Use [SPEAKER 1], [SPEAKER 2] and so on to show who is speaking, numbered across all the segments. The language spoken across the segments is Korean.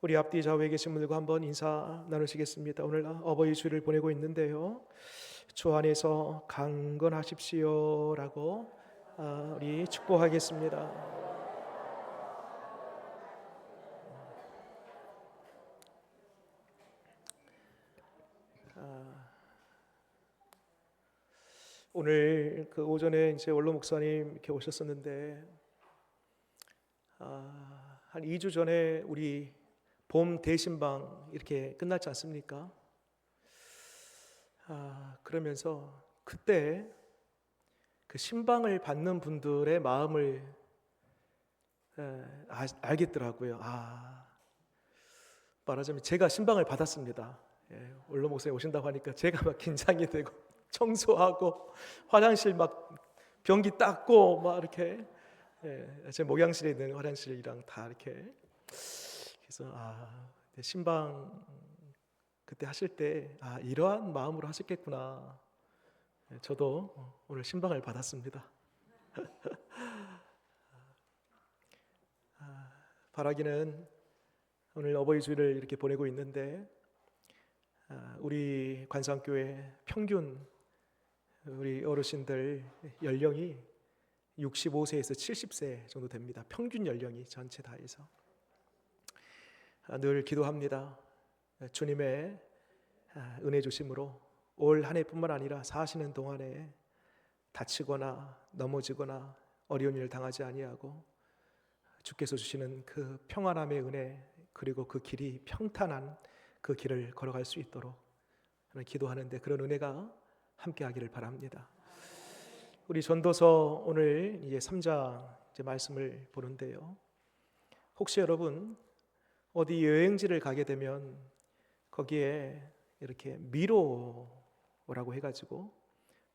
[SPEAKER 1] 우리 앞뒤 좌우에 계신 분들과 한번 인사 나누시겠습니다. 오늘 어버이 주일을 보내고 있는데요. 주 안에서 강건하십시오라고 우리 축복하겠습니다. 오늘 그 오전에 이제 원로 목사님 이렇게 오셨었는데 한 2주 전에 우리 봄 대신방 이렇게 끝났지 않습니까? 그러면서 그때 그 신방을 받는 분들의 마음을 알겠더라고요. 말하자면 제가 신방을 받았습니다. 원로 목사님 오신다고 하니까 제가 막 긴장이 되고 청소하고 화장실 막 변기 닦고 막 이렇게 제 목양실에 있는 화장실이랑 다 이렇게 그래서 신방 그때 하실 때 이러한 마음으로 하셨겠구나. 저도 오늘 신방을 받았습니다. 바라기는 오늘 어버이 주일을 이렇게 보내고 있는데 우리 관상교회 평균 우리 어르신들 연령이 65세에서 70세 정도 됩니다. 평균 연령이 전체 다 해서 늘 기도합니다. 주님의 은혜 주심으로 올 한 해뿐만 아니라 사시는 동안에 다치거나 넘어지거나 어려운 일을 당하지 아니하고 주께서 주시는 그 평안함의 은혜 그리고 그 길이 평탄한 그 길을 걸어갈 수 있도록 기도하는데 그런 은혜가 함께하기를 바랍니다. 우리 전도서 오늘 이제 3장 이제 말씀을 보는데요. 혹시 여러분 어디 여행지를 가게 되면 거기에 이렇게 미로라고 해가지고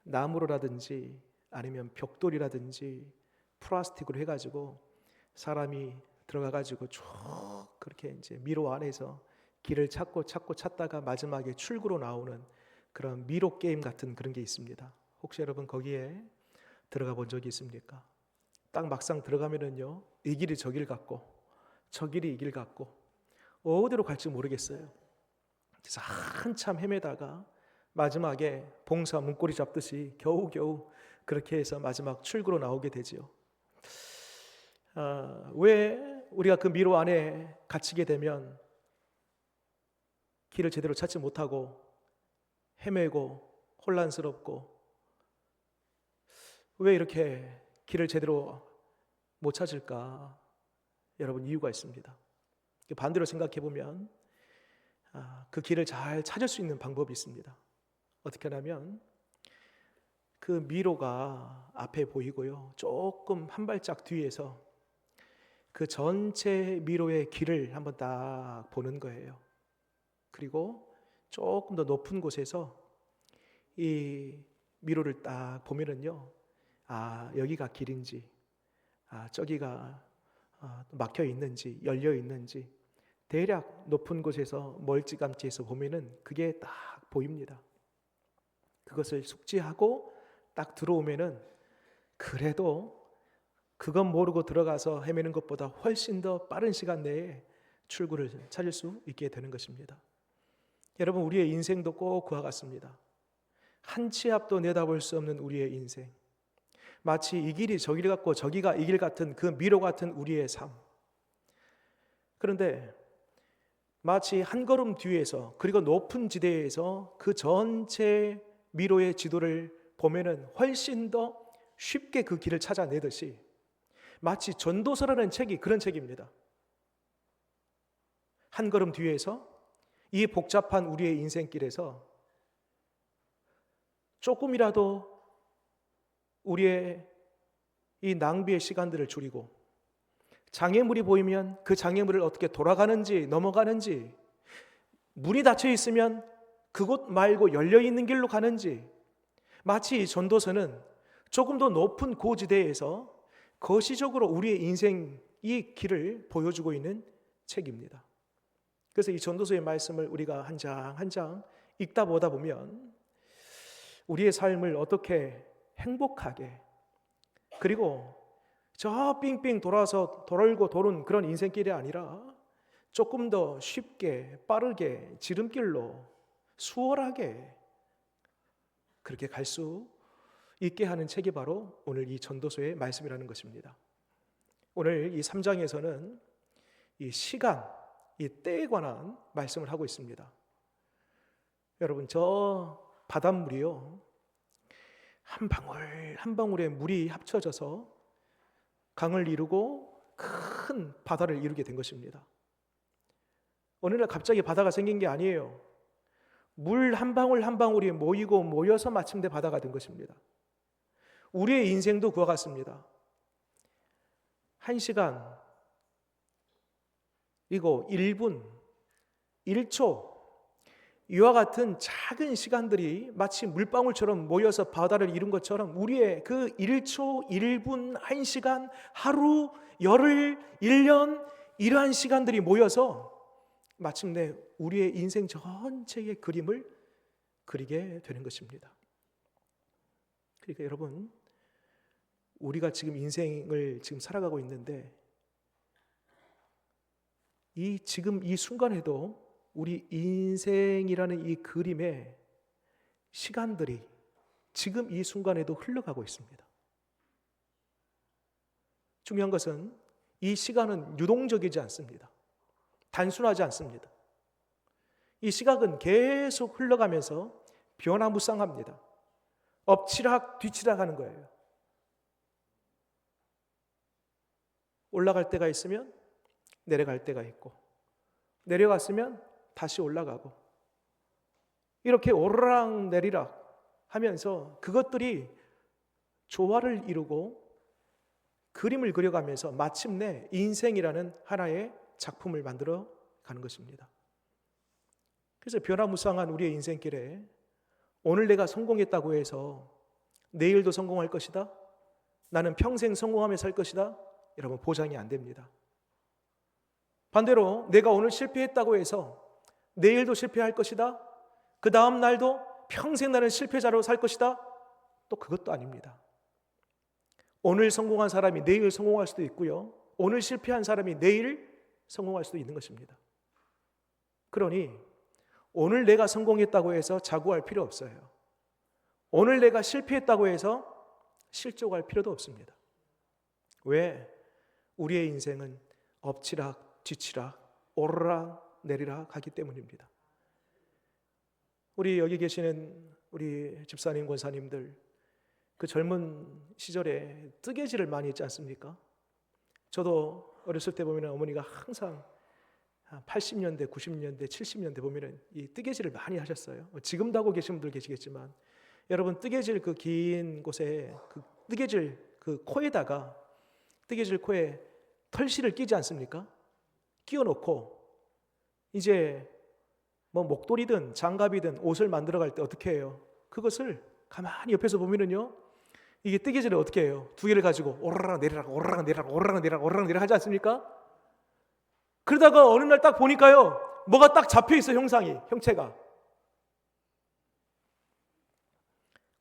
[SPEAKER 1] 나무로라든지 아니면 벽돌이라든지 플라스틱으로 해가지고 사람이 들어가가지고 쭉 그렇게 이제 미로 안에서 길을 찾다가 마지막에 출구로 나오는 그런 미로 게임 같은 그런 게 있습니다. 혹시 여러분 거기에 들어가 본 적이 있습니까? 딱 막상 들어가면은요, 이 길이 저 길 같고 저 길이 이 길 같고 어디로 갈지 모르겠어요. 그래서 한참 헤매다가 마지막에 봉사 문고리 잡듯이 겨우겨우 그렇게 해서 마지막 출구로 나오게 되지요. 왜 우리가 그 미로 안에 갇히게 되면 길을 제대로 찾지 못하고 헤매고 혼란스럽고 왜 이렇게 길을 제대로 못 찾을까? 여러분 이유가 있습니다. 반대로 생각해 보면 그 길을 잘 찾을 수 있는 방법이 있습니다. 어떻게 하냐면 그 미로가 앞에 보이고요. 조금 한 발짝 뒤에서 그 전체 미로의 길을 한번 딱 보는 거예요. 그리고 조금 더 높은 곳에서 이 미로를 딱 보면은요, 여기가 길인지, 저기가 막혀 있는지, 열려 있는지, 대략 높은 곳에서 멀찌감치해서 보면은 그게 딱 보입니다. 그것을 숙지하고 딱 들어오면은 그래도 그건 모르고 들어가서 헤매는 것보다 훨씬 더 빠른 시간 내에 출구를 찾을 수 있게 되는 것입니다. 여러분 우리의 인생도 꼭 그와 같습니다. 한 치 앞도 내다볼 수 없는 우리의 인생, 마치 이 길이 저 길 같고 저기가 이 길 같은 그 미로 같은 우리의 삶. 그런데 마치 한 걸음 뒤에서 그리고 높은 지대에서 그 전체 미로의 지도를 보면은 훨씬 더 쉽게 그 길을 찾아내듯이 마치 전도서라는 책이 그런 책입니다. 한 걸음 뒤에서 이 복잡한 우리의 인생길에서 조금이라도 우리의 이 낭비의 시간들을 줄이고 장애물이 보이면 그 장애물을 어떻게 돌아가는지 넘어가는지, 문이 닫혀 있으면 그곳 말고 열려 있는 길로 가는지, 마치 이 전도서는 조금 더 높은 고지대에서 거시적으로 우리의 인생 이 길을 보여주고 있는 책입니다. 그래서 이 전도서의 말씀을 우리가 한 장 한 장 읽다 보다 보면 우리의 삶을 어떻게 행복하게, 그리고 저 삥삥 돌아서 돌고 도는 그런 인생길이 아니라 조금 더 쉽게, 빠르게, 지름길로 수월하게 그렇게 갈 수 있게 하는 책이 바로 오늘 이 전도서의 말씀이라는 것입니다. 오늘 이 3장에서는 이 시간, 이 때에 관한 말씀을 하고 있습니다. 여러분, 저 바닷물이요, 한 방울 한 방울의 물이 합쳐져서 강을 이루고 큰 바다를 이루게 된 것입니다. 어느 날 갑자기 바다가 생긴 게 아니에요. 물 한 방울 한 방울이 모이고 모여서 마침내 바다가 된 것입니다. 우리의 인생도 그와 같습니다. 1시간, 이거 1분, 1초, 이와 같은 작은 시간들이 마치 물방울처럼 모여서 바다를 이룬 것처럼 우리의 그 1초, 1분, 1시간, 하루, 열흘, 1년 이러한 시간들이 모여서 마침내 우리의 인생 전체의 그림을 그리게 되는 것입니다. 그러니까 여러분, 우리가 지금 인생을 지금 살아가고 있는데 지금 이 순간에도 우리 인생이라는 이 그림의 시간들이 지금 이 순간에도 흘러가고 있습니다. 중요한 것은 이 시간은 유동적이지 않습니다. 단순하지 않습니다. 이 시각은 계속 흘러가면서 변화무쌍합니다. 엎치락 뒤치락 하는 거예요. 올라갈 때가 있으면 내려갈 때가 있고, 내려갔으면 다시 올라가고, 이렇게 오르락 내리락 하면서 그것들이 조화를 이루고 그림을 그려가면서 마침내 인생이라는 하나의 작품을 만들어 가는 것입니다. 그래서 변화무쌍한 우리의 인생길에 오늘 내가 성공했다고 해서 내일도 성공할 것이다, 나는 평생 성공하며 살 것이다, 여러분, 보장이 안 됩니다. 반대로 내가 오늘 실패했다고 해서 내일도 실패할 것이다, 그 다음 날도 평생 나는 실패자로 살 것이다, 또 그것도 아닙니다. 오늘 성공한 사람이 내일 성공할 수도 있고요, 오늘 실패한 사람이 내일 성공할 수도 있는 것입니다. 그러니 오늘 내가 성공했다고 해서 자고할 필요 없어요. 오늘 내가 실패했다고 해서 실족할 필요도 없습니다. 왜? 우리의 인생은 엎치락 뒤치락 오르락 내리락 하기 때문입니다. 우리 여기 계시는 우리 집사님, 권사님들, 그 젊은 시절에 뜨개질을 많이 했지 않습니까? 저도 어렸을 때 보면 어머니가 항상 80년대, 90년대, 70년대 보면 이 뜨개질을 많이 하셨어요. 지금도 하고 계신 분들 계시겠지만, 여러분, 뜨개질 그 긴 곳에 그 뜨개질 그 코에다가, 뜨개질 코에 털실을 끼지 않습니까? 끼워놓고 이제 뭐 목도리든 장갑이든 옷을 만들어갈 때 어떻게 해요? 그것을 가만히 옆에서 보면은요, 이게 뜨개질을 어떻게 해요? 두 개를 가지고 오르락 내리락 오르락 내리락 오르락 내리락 오르락 내리락 하지 않습니까? 그러다가 어느 날 딱 보니까요, 뭐가 딱 잡혀 있어, 형체가.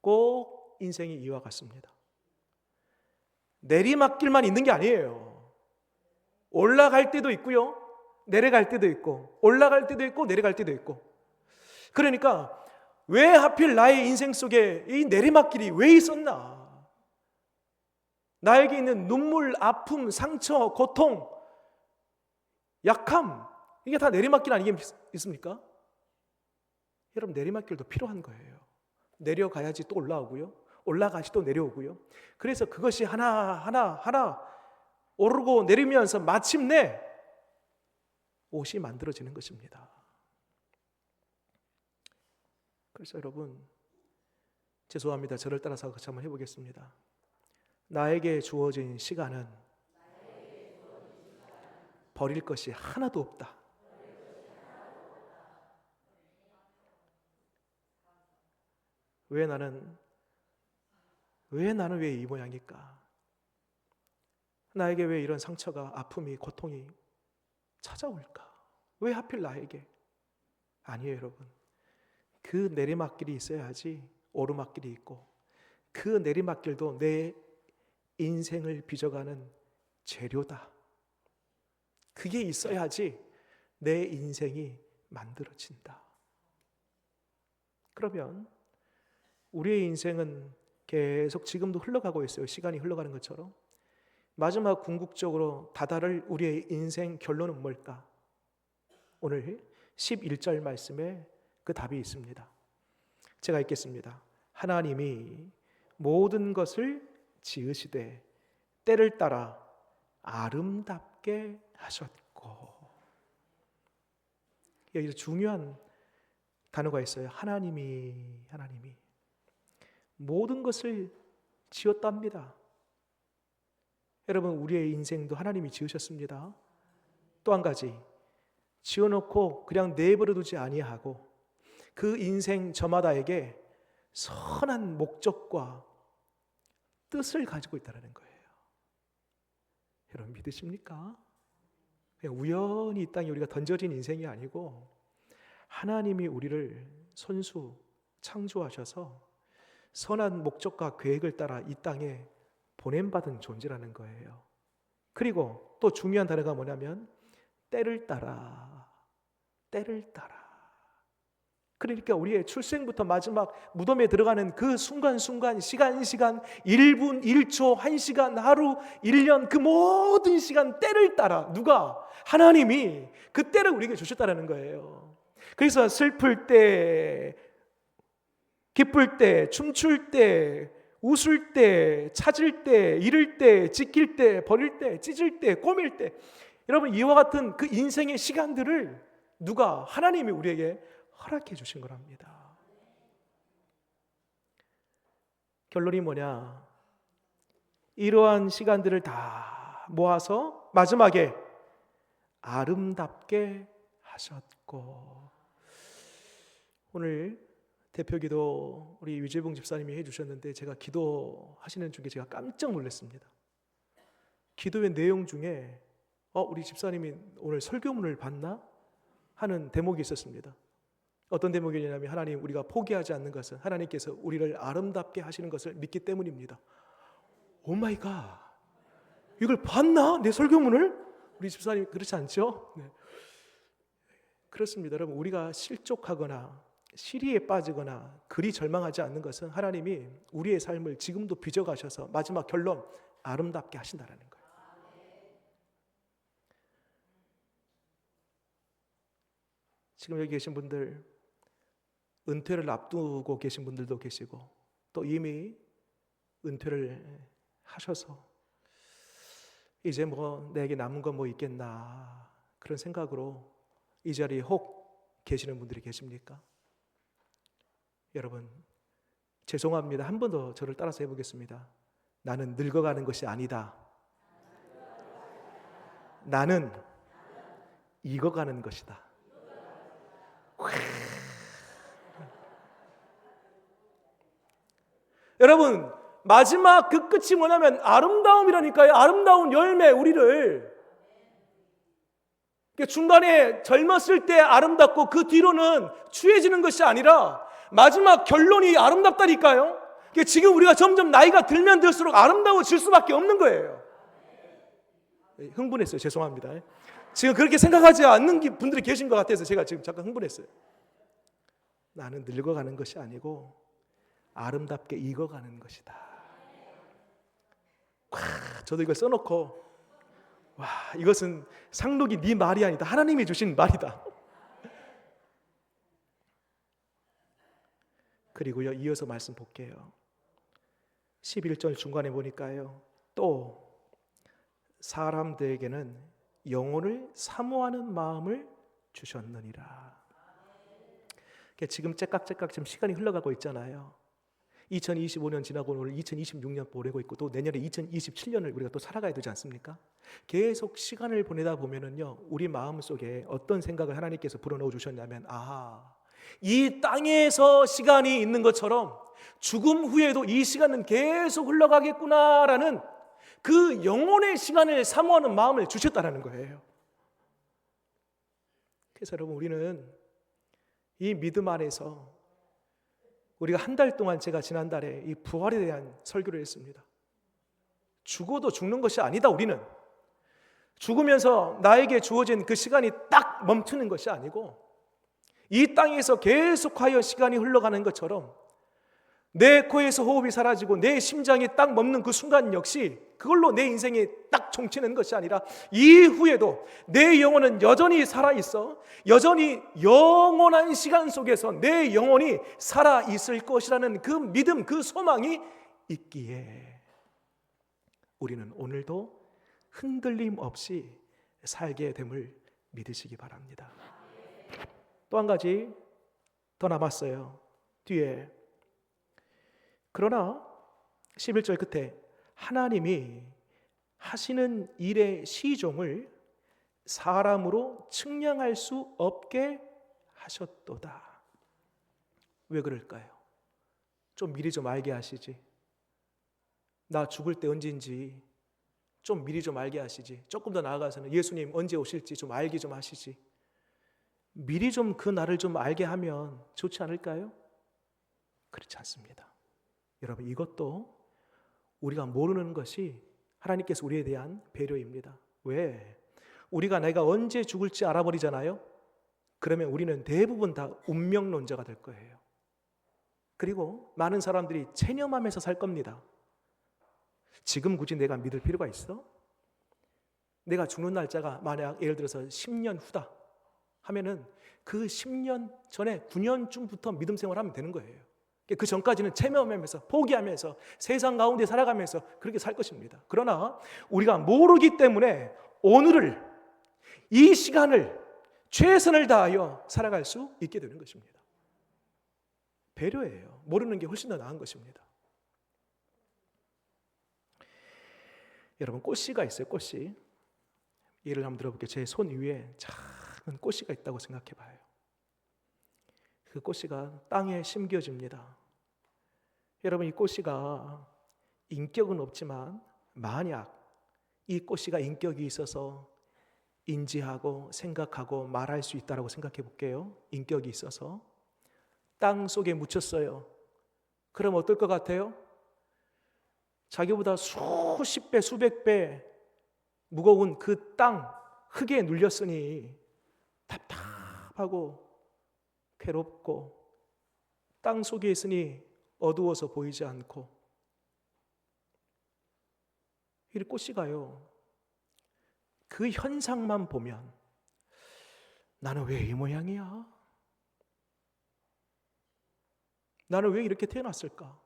[SPEAKER 1] 꼭 인생이 이와 같습니다. 내리막길만 있는 게 아니에요. 올라갈 때도 있고요, 내려갈 때도 있고, 올라갈 때도 있고, 내려갈 때도 있고. 그러니까 왜 하필 나의 인생 속에 이 내리막길이 왜 있었나? 나에게 있는 눈물, 아픔, 상처, 고통, 약함, 이게 다 내리막길 아니겠습니까? 여러분, 내리막길도 필요한 거예요. 내려가야지 또 올라오고요, 올라가야지 또 내려오고요. 그래서 그것이 하나 오르고 내리면서 마침내 옷이 만들어지는 것입니다. 그래서 여러분, 죄송합니다. 저를 따라서 같이 한번 해보겠습니다. 나에게 주어진 시간은 버릴 것이 하나도 없다. 왜 나는 왜 이 모양일까? 나에게 왜 이런 상처가, 아픔이, 고통이 찾아올까? 왜 하필 나에게? 아니에요, 여러분. 그 내리막길이 있어야지 오르막길이 있고, 그 내리막길도 내 인생을 빚어가는 재료다. 그게 있어야지 내 인생이 만들어진다. 그러면 우리의 인생은 계속 지금도 흘러가고 있어요. 시간이 흘러가는 것처럼. 마지막 궁극적으로 다다를 우리의 인생 결론은 뭘까? 오늘 11절 말씀에 그 답이 있습니다. 제가 읽겠습니다. 하나님이 모든 것을 지으시되 때를 따라 아름답게 하셨고. 여기서 중요한 단어가 있어요. 하나님이 모든 것을 지었답니다. 여러분, 우리의 인생도 하나님이 지으셨습니다. 또 한 가지, 지어놓고 그냥 내버려 두지 아니하고 그 인생 저마다에게 선한 목적과 뜻을 가지고 있다는 거예요. 여러분 믿으십니까? 그냥 우연히 이 땅에 우리가 던져진 인생이 아니고 하나님이 우리를 손수 창조하셔서 선한 목적과 계획을 따라 이 땅에 보냄받은 존재라는 거예요. 그리고 또 중요한 단어가 뭐냐면 때를 따라. 그러니까 우리의 출생부터 마지막 무덤에 들어가는 그 순간순간, 시간, 1분, 1초, 1시간, 하루, 1년 그 모든 시간 때를 따라 누가? 하나님이 그 때를 우리에게 주셨다는 거예요. 그래서 슬플 때, 기쁠 때, 춤출 때, 웃을 때, 찾을 때, 잃을 때, 지킬 때, 버릴 때, 찢을 때, 꾸밀 때, 여러분 이와 같은 그 인생의 시간들을 누가? 하나님이 우리에게 허락해 주신 거랍니다. 결론이 뭐냐? 이러한 시간들을 다 모아서 마지막에 아름답게 하셨고. 오늘 대표기도 우리 유재봉 집사님이 해주셨는데 제가 기도하시는 중에 제가 깜짝 놀랐습니다. 기도의 내용 중에 우리 집사님이 오늘 설교문을 봤나? 하는 대목이 있었습니다. 어떤 대목이냐면 하나님, 우리가 포기하지 않는 것은 하나님께서 우리를 아름답게 하시는 것을 믿기 때문입니다. 오 마이 갓, 이걸 봤나? 내 설교문을? 우리 집사님 그렇지 않죠? 네. 그렇습니다. 여러분, 우리가 실족하거나 시리에 빠지거나 그리 절망하지 않는 것은 하나님이 우리의 삶을 지금도 빚어가셔서 마지막 결론 아름답게 하신다는 거예요. 지금 여기 계신 분들, 은퇴를 앞두고 계신 분들도 계시고 또 이미 은퇴를 하셔서 이제 뭐 내게 남은 건 뭐 있겠나 그런 생각으로 이 자리에 혹 계시는 분들이 계십니까? 여러분 죄송합니다. 한 번 더 저를 따라서 해보겠습니다. 나는 늙어가는 것이 아니다. 나는 익어가는 것이다. 여러분 마지막 그 끝이 뭐냐면 아름다움이라니까요. 아름다운 열매, 우리를 중간에 젊었을 때 아름답고 그 뒤로는 추해지는 것이 아니라 마지막 결론이 아름답다니까요. 지금 우리가 점점 나이가 들면 들수록 아름다워질 수밖에 없는 거예요. 흥분했어요. 죄송합니다. 지금 그렇게 생각하지 않는 분들이 계신 것 같아서 제가 지금 잠깐 흥분했어요. 나는 늙어가는 것이 아니고 아름답게 익어가는 것이다. 저도 이걸 써놓고 이것은 상록이 네 말이 아니다. 하나님이 주신 말이다. 그리고요, 이어서 말씀 볼게요. 11절 중간에 보니까요, 또 사람들에게는 영혼을 사모하는 마음을 주셨느니라. 지금 째깍째깍 지금 시간이 흘러가고 있잖아요. 2025년 지나고 오늘 2026년 보내고 있고 또 내년에 2027년을 우리가 또 살아가야 되지 않습니까? 계속 시간을 보내다 보면은요, 우리 마음속에 어떤 생각을 하나님께서 불어넣어 주셨냐면, 이 땅에서 시간이 있는 것처럼 죽음 후에도 이 시간은 계속 흘러가겠구나라는 그 영혼의 시간을 사모하는 마음을 주셨다는 거예요. 그래서 여러분, 우리는 이 믿음 안에서 우리가 한 달 동안, 제가 지난달에 이 부활에 대한 설교를 했습니다. 죽어도 죽는 것이 아니다. 우리는 죽으면서 나에게 주어진 그 시간이 딱 멈추는 것이 아니고 이 땅에서 계속하여 시간이 흘러가는 것처럼 내 코에서 호흡이 사라지고 내 심장이 딱 멈는 그 순간 역시 그걸로 내 인생이 딱 종치는 것이 아니라 이후에도 내 영혼은 여전히 살아있어 여전히 영원한 시간 속에서 내 영혼이 살아있을 것이라는 그 믿음, 그 소망이 있기에 우리는 오늘도 흔들림 없이 살게 됨을 믿으시기 바랍니다. 또 한 가지 더 남았어요. 뒤에 그러나 11절 끝에 하나님이 하시는 일의 시종을 사람으로 측량할 수 없게 하셨도다. 왜 그럴까요? 좀 미리 좀 알게 하시지. 나 죽을 때 언제인지 좀 미리 좀 알게 하시지. 조금 더 나아가서는 예수님 언제 오실지 좀 알게 좀 하시지. 미리 좀 그 날을 좀 알게 하면 좋지 않을까요? 그렇지 않습니다. 여러분, 이것도 우리가 모르는 것이 하나님께서 우리에 대한 배려입니다. 왜? 우리가 내가 언제 죽을지 알아버리잖아요. 그러면 우리는 대부분 다 운명론자가 될 거예요. 그리고 많은 사람들이 체념하면서 살 겁니다. 지금 굳이 내가 믿을 필요가 있어? 내가 죽는 날짜가 만약 예를 들어서 10년 후다 하면은 그 10년 전에 9년쯤부터 믿음 생활하면 되는 거예요. 그 전까지는 체념하면서 포기하면서 세상 가운데 살아가면서 그렇게 살 것입니다. 그러나 우리가 모르기 때문에 오늘을 이 시간을 최선을 다하여 살아갈 수 있게 되는 것입니다. 배려예요. 모르는 게 훨씬 더 나은 것입니다. 여러분, 꽃씨가 있어요. 꽃씨. 예를 한번 들어볼게요. 제 손 위에 작은 꽃씨가 있다고 생각해 봐요. 그 꽃씨가 땅에 심겨집니다. 여러분, 이 꽃씨가 인격은 없지만 만약 이 꽃씨가 인격이 있어서 인지하고 생각하고 말할 수 있다고 생각해 볼게요. 인격이 있어서 땅 속에 묻혔어요. 그럼 어떨 것 같아요? 자기보다 수십 배, 수백 배 무거운 그 땅, 흙에 눌렸으니 답답하고 괴롭고 땅 속에 있으니 어두워서 보이지 않고 이 꽃씨가요, 그 현상만 보면 나는 왜 이 모양이야? 나는 왜 이렇게 태어났을까?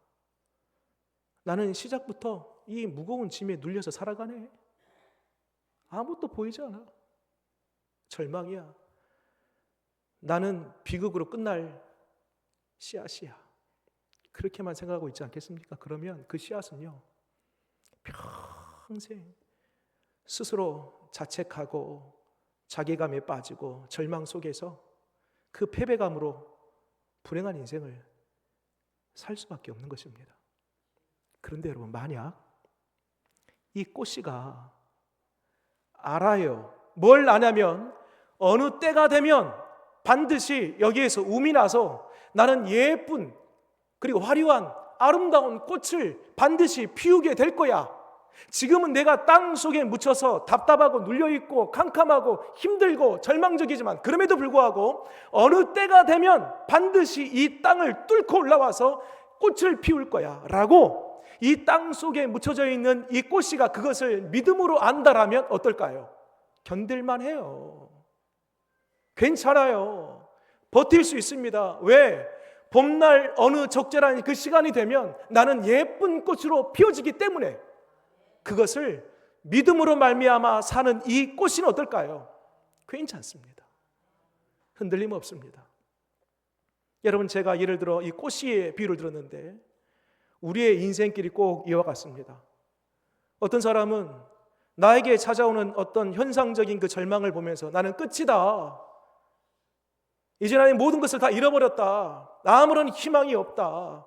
[SPEAKER 1] 나는 시작부터 이 무거운 짐에 눌려서 살아가네. 아무것도 보이지 않아. 절망이야. 나는 비극으로 끝날 씨앗이야. 그렇게만 생각하고 있지 않겠습니까? 그러면 그 씨앗은요, 평생 스스로 자책하고 자괴감에 빠지고 절망 속에서 그 패배감으로 불행한 인생을 살 수밖에 없는 것입니다. 그런데 여러분, 만약 이 꽃씨가 알아요. 뭘 아냐면 어느 때가 되면 반드시 여기에서 움이 나서 나는 예쁜 그리고 화려한 아름다운 꽃을 반드시 피우게 될 거야. 지금은 내가 땅 속에 묻혀서 답답하고 눌려있고 캄캄하고 힘들고 절망적이지만 그럼에도 불구하고 어느 때가 되면 반드시 이 땅을 뚫고 올라와서 꽃을 피울 거야 라고 이 땅 속에 묻혀져 있는 이 꽃씨가 그것을 믿음으로 안다라면 어떨까요? 견딜만 해요. 괜찮아요. 버틸 수 있습니다. 왜? 봄날 어느 적절한 그 시간이 되면 나는 예쁜 꽃으로 피어지기 때문에 그것을 믿음으로 말미암아 사는 이 꽃은 어떨까요? 괜찮습니다. 흔들림 없습니다. 여러분, 제가 예를 들어 이 꽃씨의 비유를 들었는데 우리의 인생길이 꼭 이와 같습니다. 어떤 사람은 나에게 찾아오는 어떤 현상적인 그 절망을 보면서 나는 끝이다. 이제 나의 모든 것을 다 잃어버렸다. 아무런 희망이 없다.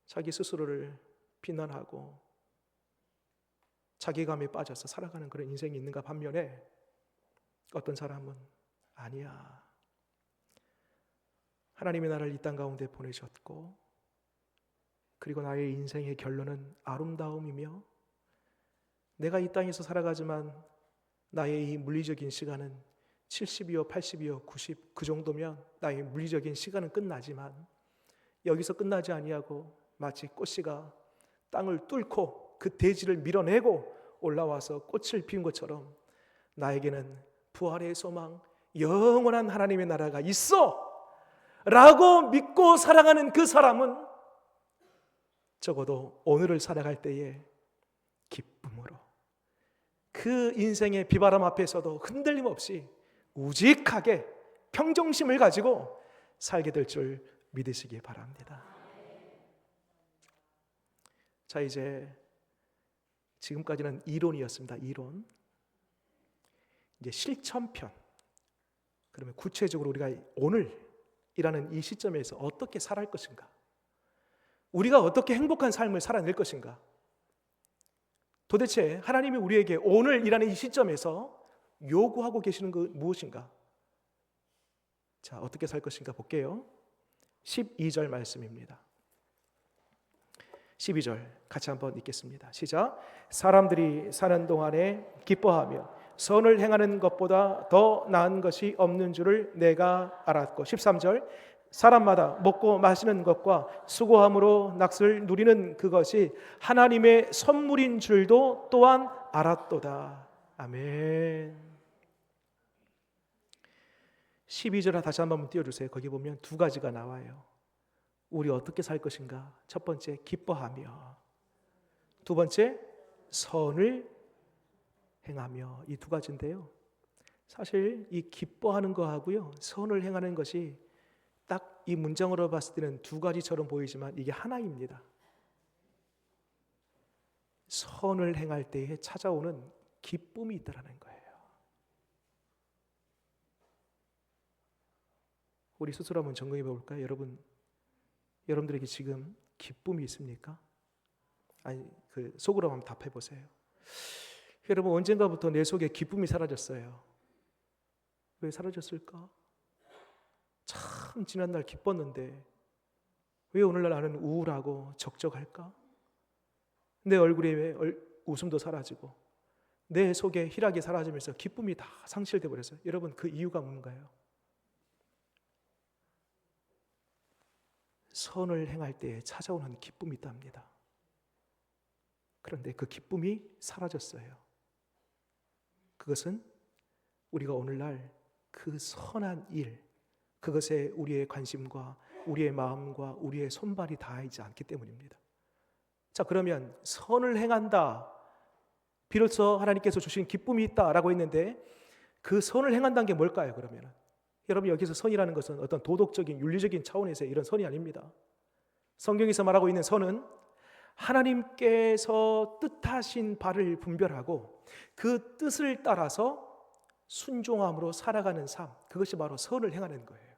[SPEAKER 1] 자기 스스로를 비난하고 자괴감에 빠져서 살아가는 그런 인생이 있는가 반면에 어떤 사람은 아니야. 하나님이 나를 이 땅 가운데 보내셨고 그리고 나의 인생의 결론은 아름다움이며 내가 이 땅에서 살아가지만 나의 이 물리적인 시간은 70이요, 80이요, 90 그 정도면 나의 물리적인 시간은 끝나지만 여기서 끝나지 아니하고 마치 꽃씨가 땅을 뚫고 그 대지를 밀어내고 올라와서 꽃을 피운 것처럼 나에게는 부활의 소망, 영원한 하나님의 나라가 있어 라고 믿고 살아가는 그 사람은 적어도 오늘을 살아갈 때에 기쁨으로 그 인생의 비바람 앞에서도 흔들림 없이 우직하게 평정심을 가지고 살게 될 줄 믿으시기 바랍니다. 자, 이제 지금까지는 이론이었습니다. 이론. 이제 실천편. 그러면 구체적으로 우리가 오늘이라는 이 시점에서 어떻게 살아갈 것인가? 우리가 어떻게 행복한 삶을 살아낼 것인가? 도대체 하나님이 우리에게 오늘이라는 이 시점에서 요구하고 계시는 것 무엇인가? 자, 어떻게 살 것인가 볼게요. 12절 말씀입니다. 12절 같이 한번 읽겠습니다. 시작. 사람들이 사는 동안에 기뻐하며 선을 행하는 것보다 더 나은 것이 없는 줄을 내가 알았고. 13절 사람마다 먹고 마시는 것과 수고함으로 낙을 누리는 그것이 하나님의 선물인 줄도 또한 알았도다. 아멘. 12절 다시 한번 띄워주세요. 거기 보면 두 가지가 나와요. 우리 어떻게 살 것인가? 첫 번째 기뻐하며, 두 번째 선을 행하며. 이 두 가지인데요, 사실 이 기뻐하는 거하고요 선을 행하는 것이 딱 이 문장으로 봤을 때는 두 가지처럼 보이지만 이게 하나입니다. 선을 행할 때에 찾아오는 기쁨이 있다라는 거예요. 우리 스스로 한번 점검해 볼까요? 여러분들에게 지금 기쁨이 있습니까? 아니, 속으로 한번 답해 보세요. 여러분, 언젠가부터 내 속에 기쁨이 사라졌어요. 왜 사라졌을까? 참 지난날 기뻤는데 왜 오늘날 나는 우울하고 적적할까? 내 얼굴에 왜 웃음도 사라지고 내 속에 희락이 사라지면서 기쁨이 다 상실돼 버렸어요. 여러분, 그 이유가 뭔가요? 선을 행할 때에 찾아오는 기쁨이 있답니다. 그런데 그 기쁨이 사라졌어요. 그것은 우리가 오늘날 그 선한 일, 그것에 우리의 관심과 우리의 마음과 우리의 손발이 닿아있지 않기 때문입니다. 자, 그러면 선을 행한다, 비로소 하나님께서 주신 기쁨이 있다라고 했는데 그 선을 행한다는 게 뭘까요? 그러면 여러분, 여기서 선이라는 것은 어떤 도덕적인 윤리적인 차원에서의 이런 선이 아닙니다. 성경에서 말하고 있는 선은 하나님께서 뜻하신 바를 분별하고 그 뜻을 따라서 순종함으로 살아가는 삶, 그것이 바로 선을 행하는 거예요.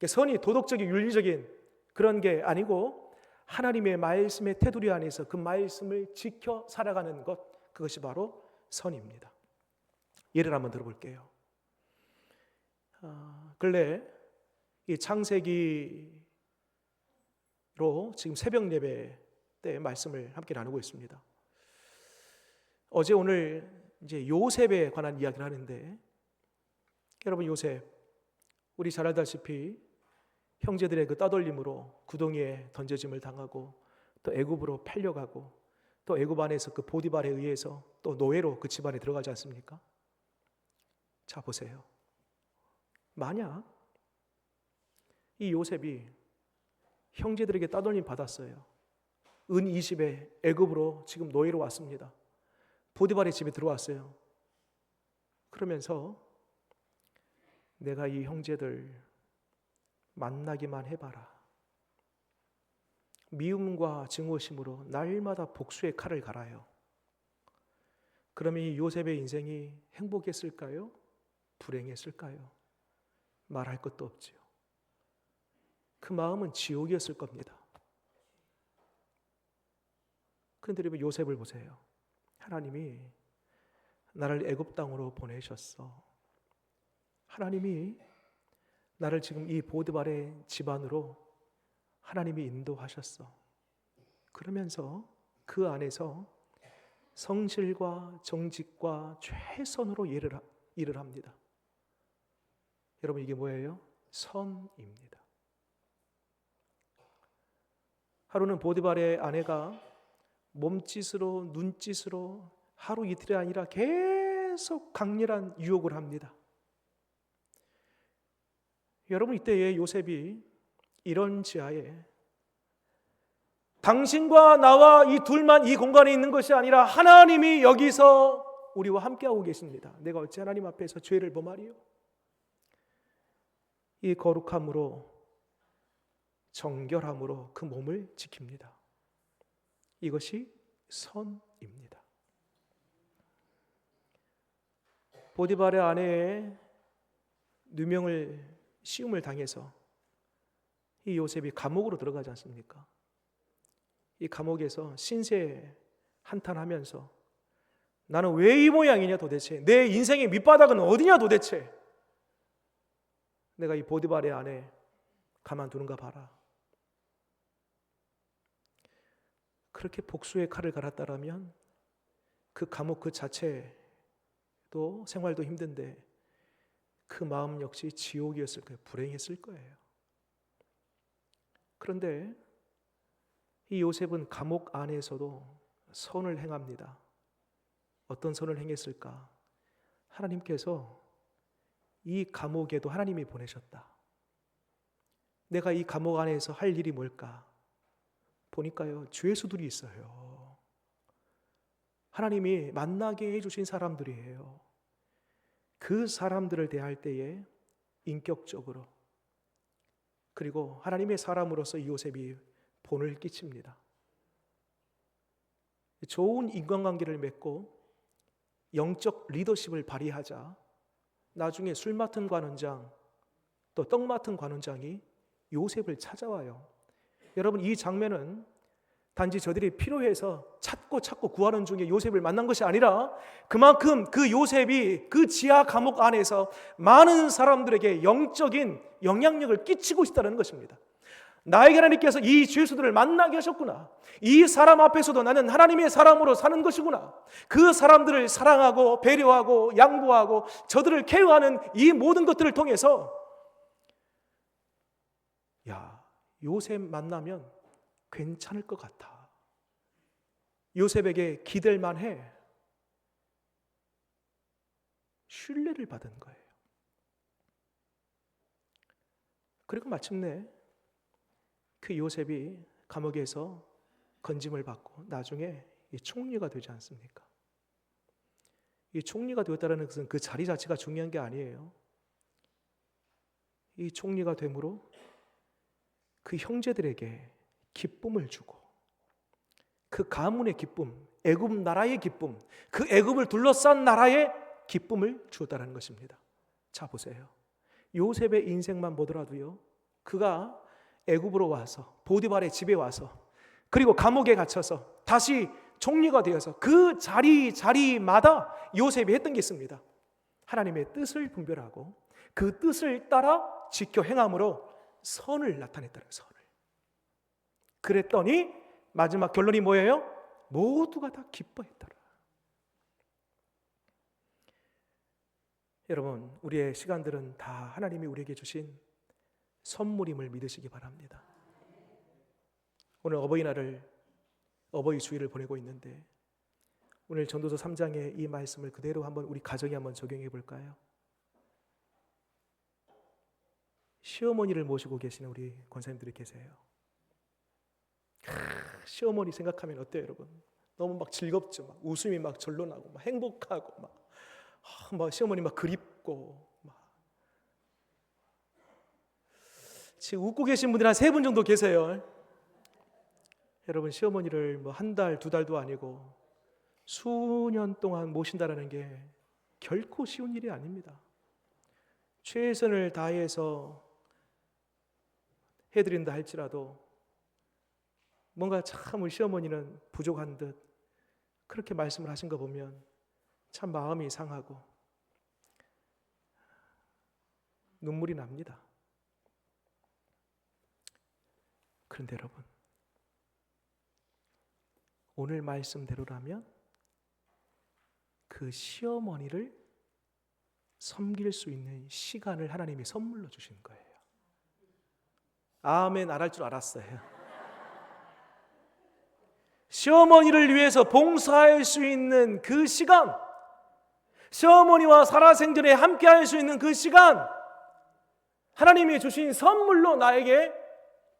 [SPEAKER 1] 선이 도덕적인 윤리적인 그런 게 아니고 하나님의 말씀의 테두리 안에서 그 말씀을 지켜 살아가는 것, 그것이 바로 선입니다. 예를 한번 들어볼게요. 근래 이 창세기로 지금 새벽 예배 때 말씀을 함께 나누고 있습니다. 어제 오늘 이제 요셉에 관한 이야기를 하는데, 여러분, 요셉 우리 잘 알다시피 형제들의 그 따돌림으로 구덩이에 던져짐을 당하고 또 애굽으로 팔려가고 또 애굽 안에서 그 보디발에 의해서 또 노예로 그 집안에 들어가지 않습니까? 자, 보세요. 만약 이 요셉이 형제들에게 따돌림 받았어요. 은 20에 애굽으로 지금 노예로 왔습니다. 보디발의 집에 들어왔어요. 그러면서 내가 이 형제들 만나기만 해봐라, 미움과 증오심으로 날마다 복수의 칼을 갈아요. 그러면 이 요셉의 인생이 행복했을까요? 불행했을까요? 말할 것도 없지요. 그 마음은 지옥이었을 겁니다. 그런데 여러분, 요셉을 보세요. 하나님이 나를 애굽 땅으로 보내셨어. 하나님이 나를 지금 이 보디발의 집안으로 하나님이 인도하셨어. 그러면서 그 안에서 성실과 정직과 최선으로 일을 합니다. 여러분, 이게 뭐예요? 선입니다. 하루는 보디발의 아내가 몸짓으로 눈짓으로 하루 이틀이 아니라 계속 강렬한 유혹을 합니다. 여러분, 이때에 요셉이 이런 지하에 당신과 나와 이 둘만 이 공간에 있는 것이 아니라 하나님이 여기서 우리와 함께하고 계십니다. 내가 어찌 하나님 앞에서 죄를 범하리요? 이 거룩함으로 정결함으로 그 몸을 지킵니다. 이것이 선입니다. 보디발의 아내의 누명을 시움을 당해서 이 요셉이 감옥으로 들어가지 않습니까? 이 감옥에서 신세 한탄하면서 나는 왜 이 모양이냐 도대체, 내 인생의 밑바닥은 어디냐 도대체, 내가 이 보디발의 아내 가만두는가 봐라. 그렇게 복수의 칼을 갈았다라면 그 감옥 그 자체도 생활도 힘든데 그 마음 역시 지옥이었을 거예요. 불행했을 거예요. 그런데 이 요셉은 감옥 안에서도 선을 행합니다. 어떤 선을 행했을까? 하나님께서 이 감옥에도 하나님이 보내셨다. 내가 이 감옥 안에서 할 일이 뭘까? 보니까요, 죄수들이 있어요. 하나님이 만나게 해주신 사람들이에요. 그 사람들을 대할 때에 인격적으로, 그리고 하나님의 사람으로서 이 요셉이 본을 끼칩니다. 좋은 인간관계를 맺고 영적 리더십을 발휘하자 나중에 술 맡은 관원장, 또 떡 맡은 관원장이 요셉을 찾아와요. 여러분, 이 장면은 단지 저들이 필요해서 찾고 구하는 중에 요셉을 만난 것이 아니라 그만큼 그 요셉이 그 지하 감옥 안에서 많은 사람들에게 영적인 영향력을 끼치고 있다는 것입니다. 나에게 하나님께서 이 죄수들을 만나게 하셨구나. 이 사람 앞에서도 나는 하나님의 사람으로 사는 것이구나. 그 사람들을 사랑하고 배려하고 양보하고 저들을 케어하는 이 모든 것들을 통해서 야, 요셉 만나면 괜찮을 것 같아. 요셉에게 기댈 만해. 신뢰를 받은 거예요. 그리고 마침내 그 요셉이 감옥에서 건짐을 받고 나중에 이 총리가 되지 않습니까? 이 총리가 되었다는 것은 그 자리 자체가 중요한 게 아니에요. 이 총리가 됨으로 그 형제들에게 기쁨을 주고 그 가문의 기쁨, 애굽 나라의 기쁨, 그 애굽을 둘러싼 나라의 기쁨을 주었다는 것입니다. 자, 보세요. 요셉의 인생만 보더라도요, 그가 애굽으로 와서 보디발의 집에 와서 그리고 감옥에 갇혀서 다시 총리가 되어서 그 자리마다 요셉이 했던 게 있습니다. 하나님의 뜻을 분별하고 그 뜻을 따라 지켜 행함으로 선을 나타냈다는, 선을. 그랬더니 마지막 결론이 뭐예요? 모두가 다 기뻐했더라. 여러분, 우리의 시간들은 다 하나님이 우리에게 주신 선물임을 믿으시기 바랍니다. 오늘 어버이날을, 어버이 주일을 보내고 있는데 오늘 전도서 3장의 이 말씀을 그대로 한번 우리 가정에 한번 적용해 볼까요? 시어머니를 모시고 계시는 우리 권사님들이 계세요. 시어머니 생각하면 어때요, 여러분? 너무 막 즐겁죠. 막 웃음이 막 절로 나고 막 행복하고 막 시어머니 막 그립고 지금 웃고 계신 분들이 한 3분 정도 계세요. 여러분, 시어머니를 뭐 한 달, 2달도 아니고 수년 동안 모신다라는 게 결코 쉬운 일이 아닙니다. 최선을 다해서 해드린다 할지라도 뭔가 참 우리 시어머니는 부족한 듯 그렇게 말씀을 하신 거 보면 참 마음이 상하고 눈물이 납니다. 그런데 여러분, 오늘 말씀대로라면 그 시어머니를 섬길 수 있는 시간을 하나님이 선물로 주신 거예요. 아멘 안 할 줄 알았어요. 시어머니를 위해서 봉사할 수 있는 그 시간, 시어머니와 살아생전에 함께 할 수 있는 그 시간, 하나님이 주신 선물로 나에게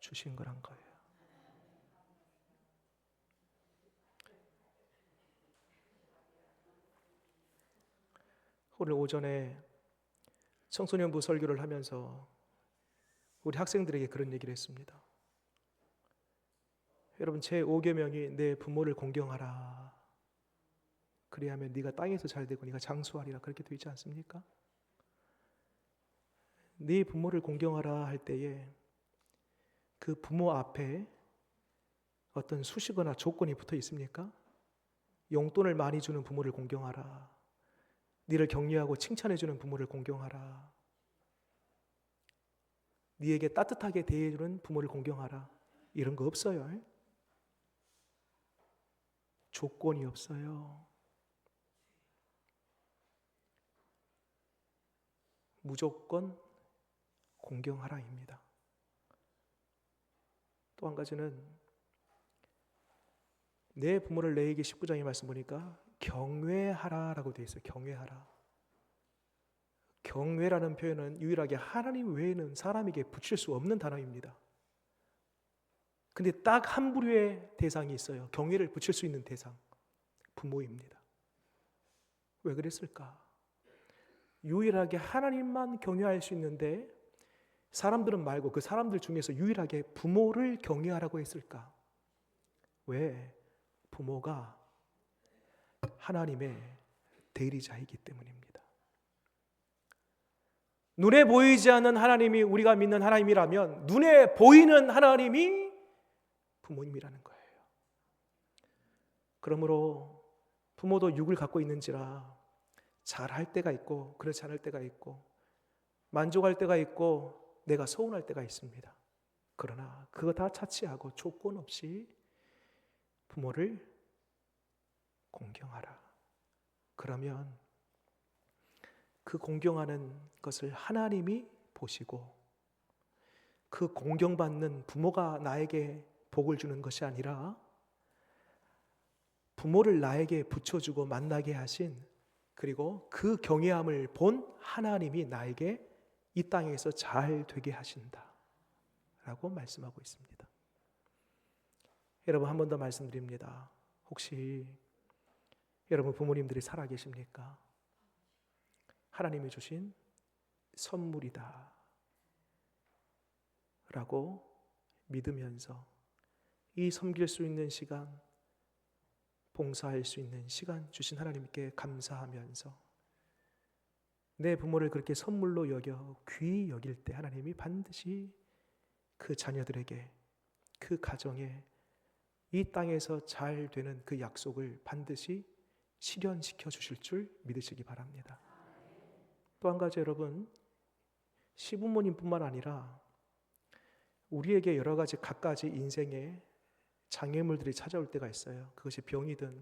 [SPEAKER 1] 주신 거란 거예요. 오늘 오전에 청소년부 설교를 하면서 우리 학생들에게 그런 얘기를 했습니다. 여러분, 제5계명이 내 부모를 공경하라. 그리하면 네가 땅에서 잘 되고 네가 장수하리라. 그렇게 되어 있지 않습니까? 네 부모를 공경하라 할 때에 그 부모 앞에 어떤 수식어나 조건이 붙어 있습니까? 용돈을 많이 주는 부모를 공경하라. 네를 격려하고 칭찬해 주는 부모를 공경하라. 네에게 따뜻하게 대해 주는 부모를 공경하라. 이런 거 없어요. 조건이 없어요. 무조건 공경하라입니다. 또 한 가지는 내 부모를 내에게 19장의 말씀 보니까 경외하라라고 되어 있어요. 경외하라. 경외라는 표현은 유일하게 하나님 외에는 사람에게 붙일 수 없는 단어입니다. 근데 딱 한 부류의 대상이 있어요. 경외를 붙일 수 있는 대상. 부모입니다. 왜 그랬을까? 유일하게 하나님만 경외할 수 있는데 사람들은 말고 그 사람들 중에서 유일하게 부모를 경외하라고 했을까? 왜? 부모가 하나님의 대리자이기 때문입니다. 눈에 보이지 않는 하나님이 우리가 믿는 하나님이라면 눈에 보이는 하나님이 부모님이라는 거예요. 그러므로 부모도 육을 갖고 있는지라 잘할 때가 있고 그렇지 않을 때가 있고 만족할 때가 있고 내가 서운할 때가 있습니다. 그러나 그거 다 차치하고 조건 없이 부모를 공경하라. 그러면 그 공경하는 것을 하나님이 보시고 그 공경받는 부모가 나에게 복을 주는 것이 아니라 부모를 나에게 붙여주고 만나게 하신 그리고 그 경외함을 본 하나님이 나에게 이 땅에서 잘 되게 하신다 라고 말씀하고 있습니다. 여러분, 한 번 더 말씀드립니다. 혹시 여러분 부모님들이 살아계십니까? 하나님이 주신 선물이다 라고 믿으면서 이 섬길 수 있는 시간, 봉사할 수 있는 시간 주신 하나님께 감사하면서 내 부모를 그렇게 선물로 여겨 귀히 여길 때 하나님이 반드시 그 자녀들에게 그 가정에 이 땅에서 잘 되는 그 약속을 반드시 실현시켜 주실 줄 믿으시기 바랍니다. 또 한 가지 여러분, 시부모님뿐만 아니라 우리에게 여러 가지 갖가지 인생에 장애물들이 찾아올 때가 있어요. 그것이 병이든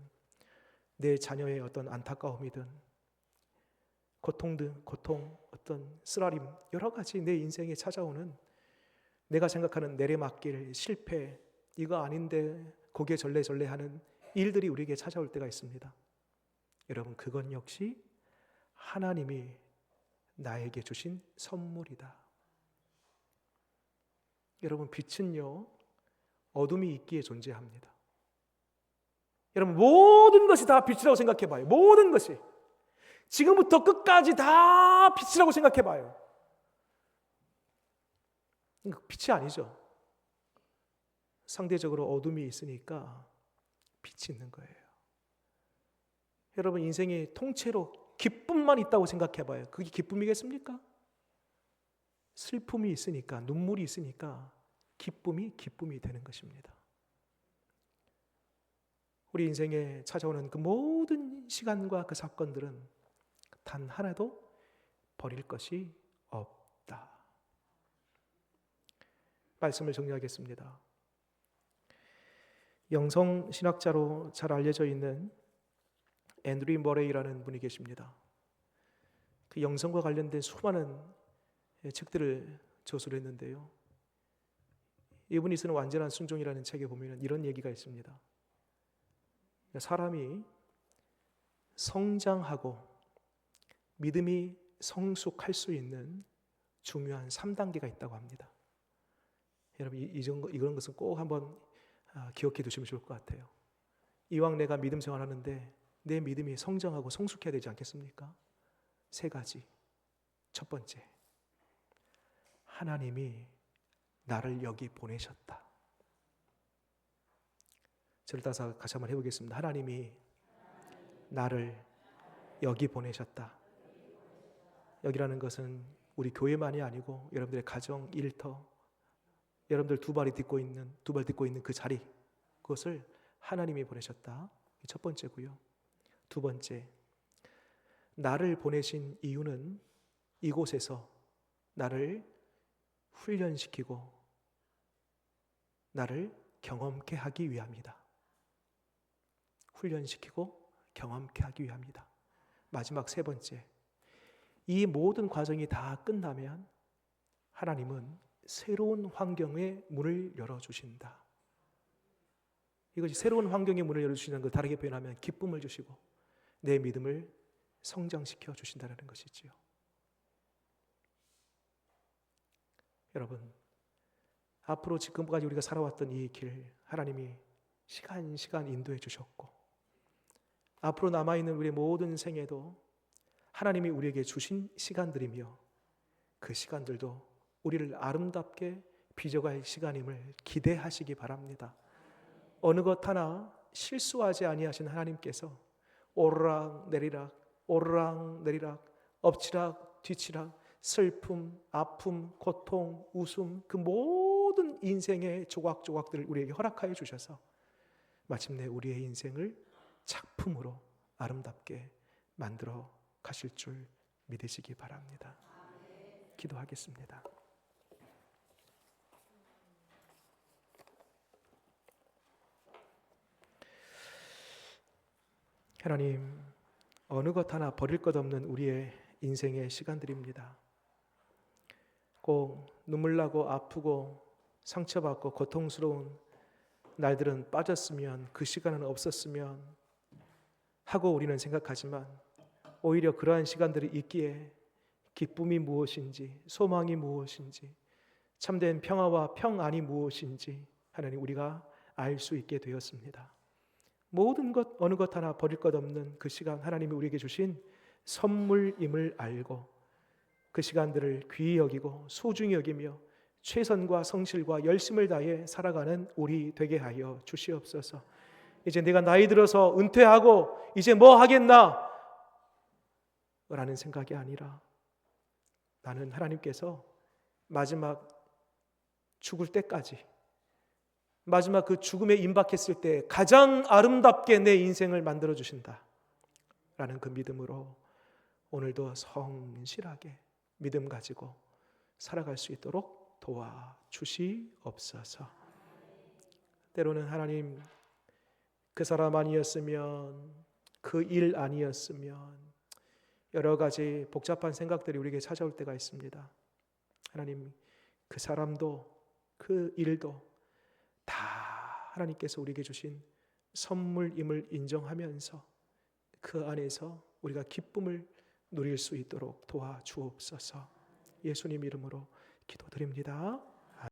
[SPEAKER 1] 내 자녀의 어떤 안타까움이든 고통, 어떤 쓰라림, 여러 가지 내 인생에 찾아오는 내가 생각하는 내리막길, 실패, 이거 아닌데 고개 절레절레 하는 일들이 우리에게 찾아올 때가 있습니다. 여러분, 그건 역시 하나님이 나에게 주신 선물이다. 여러분, 빛은요 어둠이 있기에 존재합니다. 여러분, 모든 것이 다 빛이라고 생각해 봐요. 모든 것이 지금부터 끝까지 다 빛이라고 생각해 봐요. 빛이 아니죠. 상대적으로 어둠이 있으니까 빛이 있는 거예요. 여러분, 인생의 통째로 기쁨만 있다고 생각해 봐요. 그게 기쁨이겠습니까? 슬픔이 있으니까, 눈물이 있으니까 기쁨이 되는 것입니다. 우리 인생에 찾아오는 그 모든 시간과 그 사건들은 단 하나도 버릴 것이 없다. 말씀을 정리하겠습니다. 영성신학자로 잘 알려져 있는 앤드류 머레이라는 분이 계십니다. 그 영성과 관련된 수많은 책들을 저술을 했는데요. 이분이 쓰는 완전한 순종이라는 책에 보면 이런 얘기가 있습니다. 사람이 성장하고 믿음이 성숙할 수 있는 중요한 3단계가 있다고 합니다. 여러분 이런 것은 꼭 한번 기억해 두시면 좋을 것 같아요. 이왕 내가 믿음 생활하는데 내 믿음이 성장하고 성숙해야 되지 않겠습니까? 3가지. 첫 번째, 하나님이 나를 여기 보내셨다. 저를 따라서 같이 한번 해보겠습니다. 하나님이 나를 여기 보내셨다. 여기라는 것은 우리 교회만이 아니고 여러분들의 가정, 일터, 여러분들 두 발 딛고 있는 그 자리, 그것을 하나님이 보내셨다. 첫 번째고요. 두 번째, 나를 보내신 이유는 이곳에서 나를 훈련시키고 나를 경험케 하기 위함이다. 훈련시키고 경험케 하기 위함이다. 마지막 3번째, 이 모든 과정이 다 끝나면 하나님은 새로운 환경의 문을 열어주신다. 이것이 새로운 환경의 문을 열어주시는 걸 다르게 표현하면 기쁨을 주시고 내 믿음을 성장시켜 주신다는 것이지요. 여러분, 앞으로 지금까지 우리가 살아왔던 이 길 하나님이 시간 인도해 주셨고 앞으로 남아있는 우리의 모든 생애도 하나님이 우리에게 주신 시간들이며 그 시간들도 우리를 아름답게 빚어갈 시간임을 기대하시기 바랍니다. 어느 것 하나 실수하지 아니하신 하나님께서 오르락 내리락 엎치락 뒤치락 슬픔, 아픔, 고통, 웃음 그 모든 인생의 조각조각들을 우리에게 허락하여 주셔서 마침내 우리의 인생을 작품으로 아름답게 만들어 가실 줄 믿으시기 바랍니다. 기도하겠습니다. 하나님, 어느 것 하나 버릴 것 없는 우리의 인생의 시간들입니다. 꼭 눈물 나고 아프고 상처받고 고통스러운 날들은 빠졌으면 그 시간은 없었으면 하고 우리는 생각하지만 오히려 그러한 시간들이 있기에 기쁨이 무엇인지 소망이 무엇인지 참된 평화와 평안이 무엇인지 하나님 우리가 알 수 있게 되었습니다. 모든 것 어느 것 하나 버릴 것 없는 그 시간 하나님이 우리에게 주신 선물임을 알고 그 시간들을 귀히 여기고 소중히 여기며 최선과 성실과 열심을 다해 살아가는 우리 되게 하여 주시옵소서. 이제 내가 나이 들어서 은퇴하고 이제 뭐 하겠나 라는 생각이 아니라 나는 하나님께서 마지막 죽을 때까지 마지막 그 죽음에 임박했을 때 가장 아름답게 내 인생을 만들어 주신다 라는 그 믿음으로 오늘도 성실하게 믿음 가지고 살아갈 수 있도록 도와주시옵소서. 때로는 하나님 그 사람 아니었으면 그 일 아니었으면 여러 가지 복잡한 생각들이 우리에게 찾아올 때가 있습니다. 하나님 그 사람도 그 일도 다 하나님께서 우리에게 주신 선물임을 인정하면서 그 안에서 우리가 기쁨을 누릴 수 있도록 도와주옵소서. 예수님 이름으로 기도드립니다.